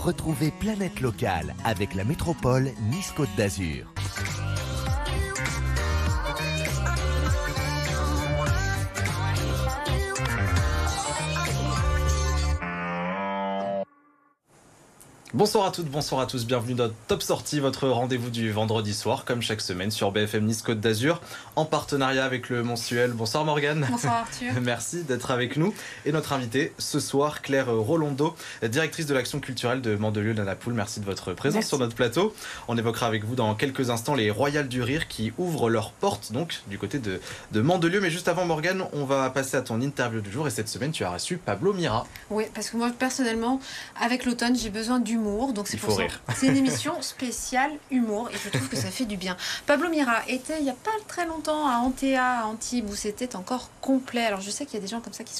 Retrouvez Planète Locale avec la métropole Nice-Côte d'Azur. Bonsoir à toutes, bonsoir à tous, bienvenue dans Top Sortie, votre rendez-vous du vendredi soir, comme chaque semaine sur BFM Nice Côte d'Azur, en partenariat avec le mensuel. Bonsoir Morgane. Bonsoir Arthur. Merci d'être avec nous. Et notre invitée ce soir, Claire Rolando, directrice de l'action culturelle de Mandelieu-la-Napoule. Merci de votre présence sur notre plateau. On évoquera avec vous dans quelques instants les Royales du Rire qui ouvrent leurs portes donc du côté de Mandelieu. Mais juste avant Morgane, on va passer à ton interview du jour et cette semaine tu as reçu Pablo Mira. Oui, parce que moi personnellement, avec l'automne, j'ai besoin d'humour. Donc c'est pour ça. C'est une émission spéciale humour et je trouve que ça fait du bien. Pablo Mira était il n'y a pas très longtemps à Antea, à Antibes, où c'était encore complet. Alors je sais qu'il y a des gens comme ça qui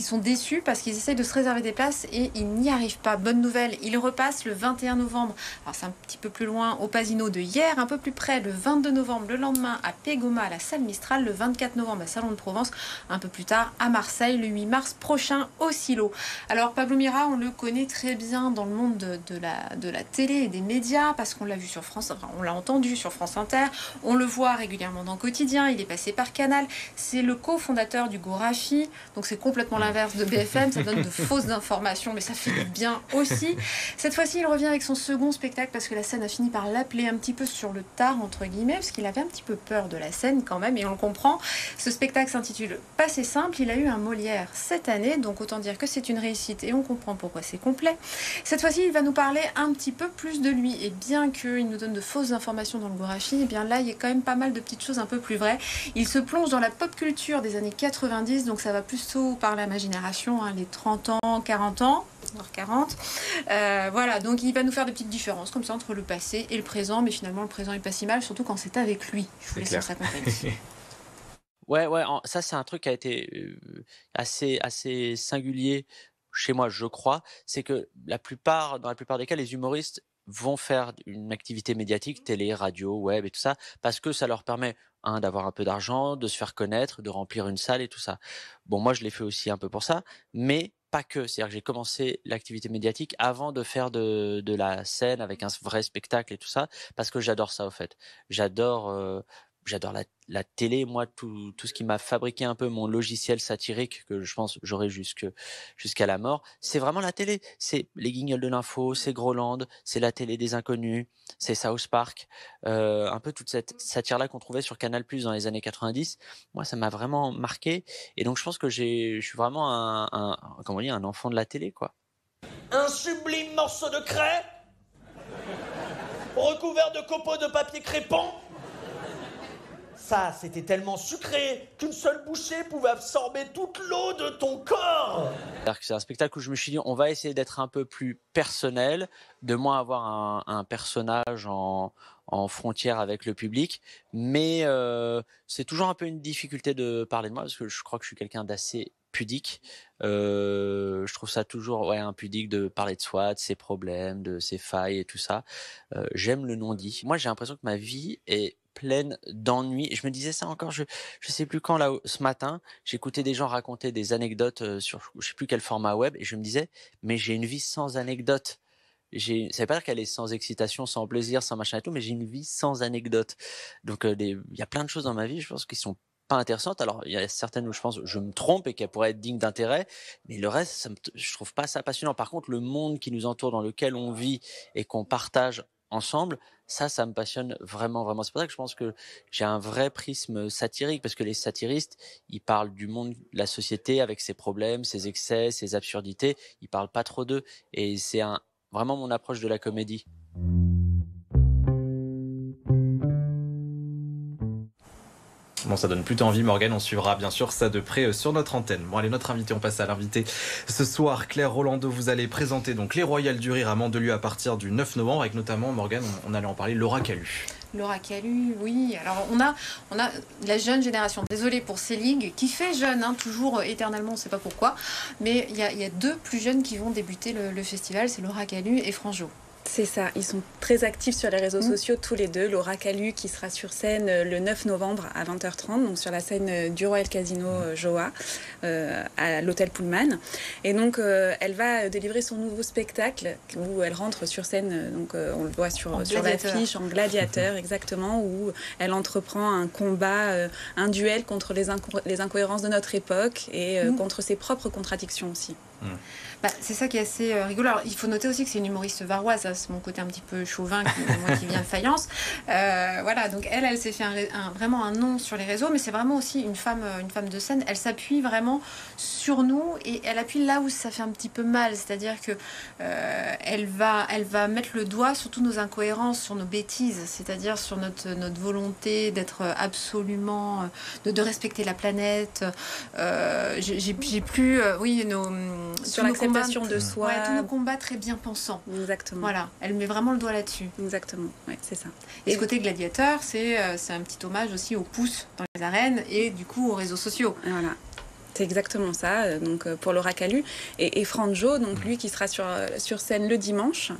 sont déçus parce qu'ils essayent de se réserver des places et ils n'y arrivent pas. Bonne nouvelle, il repasse le 21 novembre. Alors c'est un petit peu plus loin au Pasino de hier, un peu plus près le 22 novembre, le lendemain à Pégoma à la salle Mistral, le 24 novembre à Salon de Provence, un peu plus tard à Marseille, le 8 mars prochain au Silo. Alors Pablo Mira, on le connaît très bien dans le monde de la télé et des médias parce qu'on l'a vu sur France, enfin on l'a entendu sur France Inter, on le voit régulièrement dans Quotidien, il est passé par Canal, c'est le cofondateur du Gorafi, donc c'est complètement l'inverse de BFM, ça donne de fausses informations mais ça fait du bien aussi. Cette fois-ci il revient avec son second spectacle parce que la scène a fini par l'appeler un petit peu sur le tard entre guillemets parce qu'il avait un petit peu peur de la scène quand même et on le comprend. Ce spectacle s'intitule Passé simple, il a eu un Molière cette année donc autant dire que c'est une réussite et on comprend pourquoi c'est complet. Cette fois-ci il va nous parler un petit peu plus de lui et bien qu'il nous donne de fausses informations dans le Gorafi, et bien là il y a quand même pas mal de petites choses un peu plus vraies. Il se plonge dans la pop culture des années 90 donc ça va plutôt parler à ma génération, hein, les 30 ans, 40 ans, voire 40. Voilà, donc il va nous faire des petites différences comme ça entre le passé et le présent, mais finalement le présent est pas si mal, surtout quand c'est avec lui. Je vous laisse sur sa compagnie. Ouais, ça c'est un truc qui a été assez singulier chez moi, je crois, c'est que dans la plupart des cas, les humoristes vont faire une activité médiatique, télé, radio, web et tout ça, parce que ça leur permet, d'avoir un peu d'argent, de se faire connaître, de remplir une salle et tout ça. Bon, moi, je l'ai fait aussi un peu pour ça, mais pas que. C'est-à-dire que j'ai commencé l'activité médiatique avant de faire de la scène avec un vrai spectacle et tout ça, parce que j'adore ça, au fait. J'adore la télé, moi, tout ce qui m'a fabriqué un peu mon logiciel satirique, que je pense j'aurai jusqu'à la mort, c'est vraiment la télé. C'est les Guignols de l'info, c'est Groland, c'est la télé des inconnus, c'est South Park, un peu toute cette satire-là qu'on trouvait sur Canal+ dans les années 90. Moi, ça m'a vraiment marqué. Et donc, je pense que je suis vraiment un enfant de la télé, quoi. Un sublime morceau de craie, recouvert de copeaux de papier crépant. Ça, c'était tellement sucré qu'une seule bouchée pouvait absorber toute l'eau de ton corps. C'est un spectacle où je me suis dit, on va essayer d'être un peu plus personnel, de moins avoir un personnage en frontière avec le public, mais c'est toujours un peu une difficulté de parler de moi, parce que je crois que je suis quelqu'un d'assez pudique. Je trouve ça toujours impudique de parler de soi, de ses problèmes, de ses failles et tout ça. J'aime le non-dit. Moi, j'ai l'impression que ma vie est pleine d'ennuis. Je me disais ça encore, je sais plus quand, là, ce matin, j'écoutais des gens raconter des anecdotes sur je sais plus quel format web, et je me disais, mais j'ai une vie sans anecdotes. Ça veut pas dire qu'elle est sans excitation, sans plaisir, sans machin et tout, mais j'ai une vie sans anecdotes. Donc, il y a plein de choses dans ma vie, je pense, qui sont pas intéressantes. Alors, il y a certaines où je pense je me trompe et qu'elles pourraient être dignes d'intérêt, mais le reste, je trouve pas ça passionnant. Par contre, le monde qui nous entoure, dans lequel on vit et qu'on partage ensemble, ça me passionne vraiment, vraiment. C'est pour ça que je pense que j'ai un vrai prisme satirique, parce que les satiristes, ils parlent du monde, de la société avec ses problèmes, ses excès, ses absurdités. Ils parlent pas trop d'eux, et c'est vraiment mon approche de la comédie. Bon, ça donne plutôt envie, Morgane. On suivra bien sûr ça de près sur notre antenne. Bon, allez, notre invité, on passe à l'invité. Ce soir, Claire Rolando, vous allez présenter donc les Royales du Rire à Mandelieu à partir du 9 novembre, avec notamment, Morgane, on allait en parler, Laura Calu. Laura Calu, oui. Alors on a la jeune génération, désolée pour ces ligues, qui fait jeune, toujours éternellement, on ne sait pas pourquoi, mais il y a deux plus jeunes qui vont débuter le festival, c'est Laura Calu et Franjo. C'est ça, ils sont très actifs sur les réseaux sociaux tous les deux. Laura Calu qui sera sur scène le 9 novembre à 20h30, donc sur la scène du Royal Casino Joa à l'hôtel Pullman. Et donc elle va délivrer son nouveau spectacle où elle rentre sur scène, donc on le voit sur l'affiche en gladiateur exactement, où elle entreprend un combat, un duel contre les incohérences de notre époque et contre ses propres contradictions aussi. Bah, c'est ça qui est assez rigolo. Alors, il faut noter aussi que c'est une humoriste varoise, ça, c'est mon côté un petit peu chauvin, moi qui viens de Fayence. Voilà, donc elle s'est fait vraiment un nom sur les réseaux, mais c'est vraiment aussi une femme de scène. Elle s'appuie vraiment sur nous et elle appuie là où ça fait un petit peu mal, c'est-à-dire que elle va mettre le doigt sur toutes nos incohérences, sur nos bêtises, c'est-à-dire sur notre volonté d'être absolument, de respecter la planète. J'ai plus, oui, sur l'acceptation de soi. Ouais, tous nos combats très bien pensants. Exactement. Voilà, elle met vraiment le doigt là-dessus. Exactement, ouais, c'est ça. Et ce côté gladiateur, c'est un petit hommage aussi aux pouces dans les arènes et du coup aux réseaux sociaux. Voilà. C'est exactement ça, donc pour Laura Calu. Et Franjo, donc lui qui sera sur scène le dimanche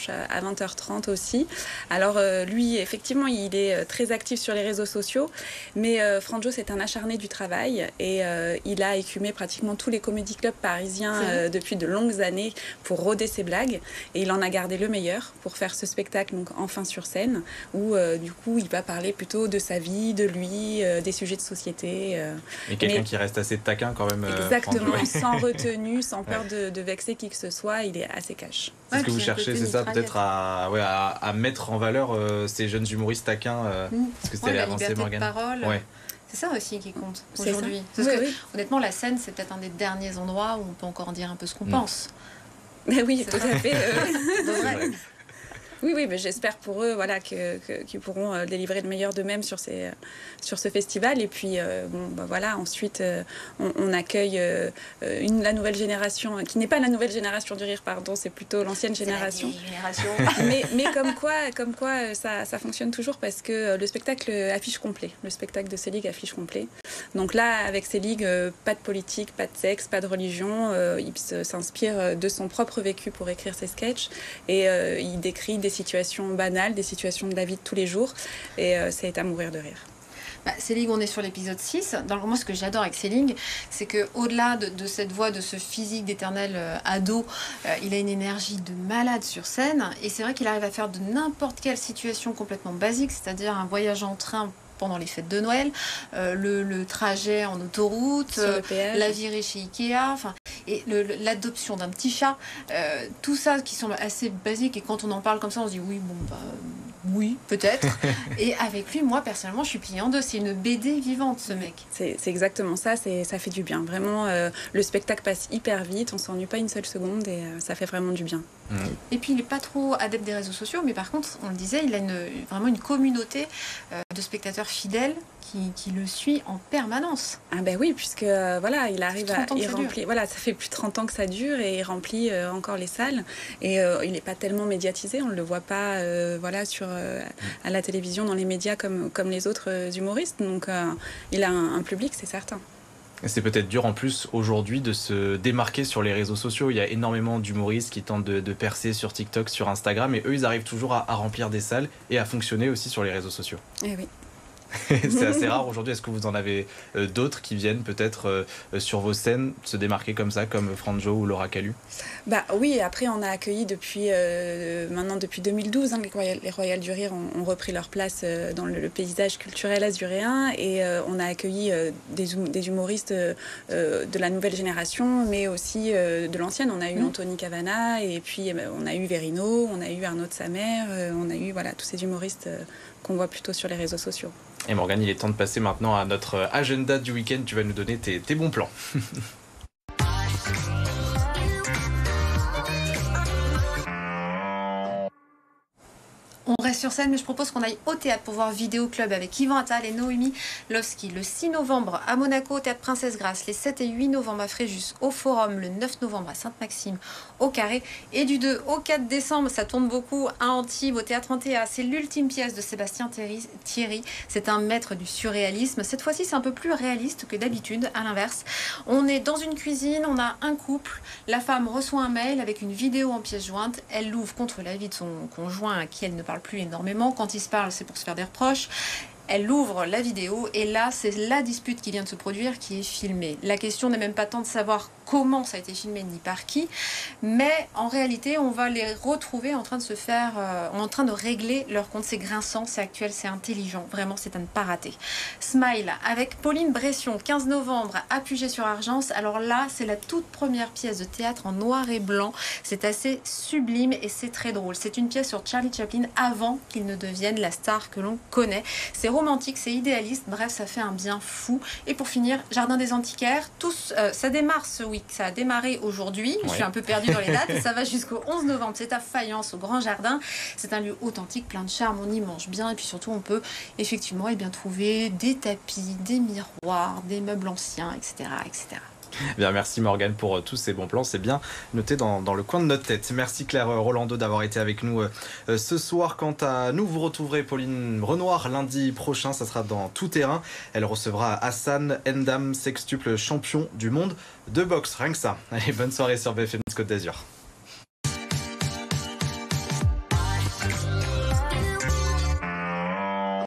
à 20h30 aussi. Alors lui, effectivement, il est très actif sur les réseaux sociaux, mais Franjo, c'est un acharné du travail et il a écumé pratiquement tous les comédie clubs parisiens depuis de longues années pour rôder ses blagues. Et il en a gardé le meilleur pour faire ce spectacle, donc enfin sur scène, où du coup, il va parler plutôt de sa vie, de lui, des sujets de société. Et quelqu'un qui reste assez taquin quand même. Exactement, sans retenue, sans peur de vexer qui que ce soit, il est assez cash. C'est ce que vous cherchez, c'est ça, peut-être à mettre en valeur ces jeunes humoristes taquins, parce que c'était la avancé liberté Morgane. de parole. Ouais. C'est ça aussi qui compte aujourd'hui. Honnêtement, la scène, c'est peut-être un des derniers endroits où on peut encore dire un peu ce qu'on pense. Mais oui, tout à fait. C'est Oui, mais j'espère pour eux qu'ils pourront délivrer le meilleur d'eux-mêmes sur ce festival. Et puis, ensuite, on accueille la nouvelle génération, qui n'est pas la nouvelle génération du rire, pardon, c'est plutôt l'ancienne génération. mais comme quoi ça fonctionne toujours parce que le spectacle affiche complet. Le spectacle de Selig affiche complet. Donc là, avec Selig, pas de politique, pas de sexe, pas de religion. Il s'inspire de son propre vécu pour écrire ses sketchs. Et il décrit des situations banales, des situations de la vie de tous les jours. Et c'est à mourir de rire. Selig, on est sur l'épisode 6. Moi, ce que j'adore avec Selig, c'est qu'au-delà de cette voix, de ce physique d'éternel ado, il a une énergie de malade sur scène. Et c'est vrai qu'il arrive à faire de n'importe quelle situation complètement basique, c'est-à-dire un voyage en train pendant les fêtes de Noël, le trajet en autoroute, la virée chez Ikea, et l'adoption d'un petit chat, tout ça qui semble assez basique, et quand on en parle comme ça, on se dit oui, peut-être. Et avec lui, moi, personnellement, je suis pliée en deux. C'est une BD vivante, ce mec. C'est exactement ça. Ça fait du bien. Vraiment, le spectacle passe hyper vite. On ne s'ennuie pas une seule seconde et ça fait vraiment du bien. Et puis, il n'est pas trop adepte des réseaux sociaux, mais par contre, on le disait, il a vraiment une communauté de spectateurs fidèles qui le suit en permanence. Ah ben oui, puisque il arrive il remplit. Voilà, ça fait plus de 30 ans que ça dure et il remplit encore les salles. Et il n'est pas tellement médiatisé. On ne le voit pas à la télévision, dans les médias comme les autres humoristes. Donc il a un public, c'est certain. C'est peut-être dur en plus aujourd'hui de se démarquer sur les réseaux sociaux. Il y a énormément d'humoristes qui tentent de percer sur TikTok, sur Instagram, et eux, ils arrivent toujours à remplir des salles et à fonctionner aussi sur les réseaux sociaux. Eh oui. C'est assez rare aujourd'hui. Est-ce que vous en avez d'autres qui viennent peut-être sur vos scènes se démarquer comme ça, comme Franjo ou Laura Calu? Oui, après on a accueilli depuis 2012, les Royales du Rire ont repris leur place dans le paysage culturel azuréen et on a accueilli des humoristes de la nouvelle génération, mais aussi de l'ancienne. On a eu Anthony Cavana et puis on a eu Verino, on a eu Arnaud de Samer, on a eu tous ces humoristes qu'on voit plutôt sur les réseaux sociaux. Et Morgane, il est temps de passer maintenant à notre agenda du week-end. Tu vas nous donner tes bons plans. On reste reste sur scène, mais je propose qu'on aille au théâtre pour voir Vidéo Club avec Yvan Attal et Noémie Lovski. Le 6 novembre à Monaco, au Théâtre Princesse Grasse. Les 7 et 8 novembre à Fréjus, au Forum. Le 9 novembre à Sainte-Maxime, au Carré. Et du 2 au 4 décembre, ça tourne beaucoup, à Antibes, au Théâtre Antea. C'est l'ultime pièce de Sébastien Thierry. C'est un maître du surréalisme. Cette fois-ci, c'est un peu plus réaliste que d'habitude, à l'inverse. On est dans une cuisine, on a un couple. La femme reçoit un mail avec une vidéo en pièce jointe. Elle l'ouvre contre l'avis de son conjoint à qui elle ne parle plus énormément. Quand il se parle, c'est pour se faire des reproches. Elle ouvre la vidéo et là, c'est la dispute qui vient de se produire qui est filmée. La question n'est même pas tant de savoir comment ça a été filmé ni par qui, mais en réalité, on va les retrouver en train de se faire, en train de régler leur compte. C'est grinçant, c'est actuel, c'est intelligent. Vraiment, c'est à ne pas rater. Smile avec Pauline Bression, 15 novembre à Puget-sur-Argence. Alors là, c'est la toute première pièce de théâtre en noir et blanc. C'est assez sublime et c'est très drôle. C'est une pièce sur Charlie Chaplin avant qu'il ne devienne la star que l'on connaît. C'est romantique, c'est idéaliste, bref, ça fait un bien fou. Et pour finir, Jardin des Antiquaires, ça démarre ce week, ça a démarré aujourd'hui, je suis un peu perdue dans les dates, et ça va jusqu'au 11 novembre, c'est à Fayence, au Grand Jardin. C'est un lieu authentique, plein de charme, on y mange bien, et puis surtout on peut effectivement trouver des tapis, des miroirs, des meubles anciens, etc. etc. Bien, merci Morgane pour tous ces bons plans, c'est bien noté dans le coin de notre tête. Merci Claire Rolando d'avoir été avec nous ce soir. Quant à nous, vous retrouverez Pauline Renoir lundi prochain, ça sera dans Tout Terrain. Elle recevra Hassan Ndam, sextuple champion du monde de boxe, rien que ça. Allez, bonne soirée sur BFM Côte d'Azur.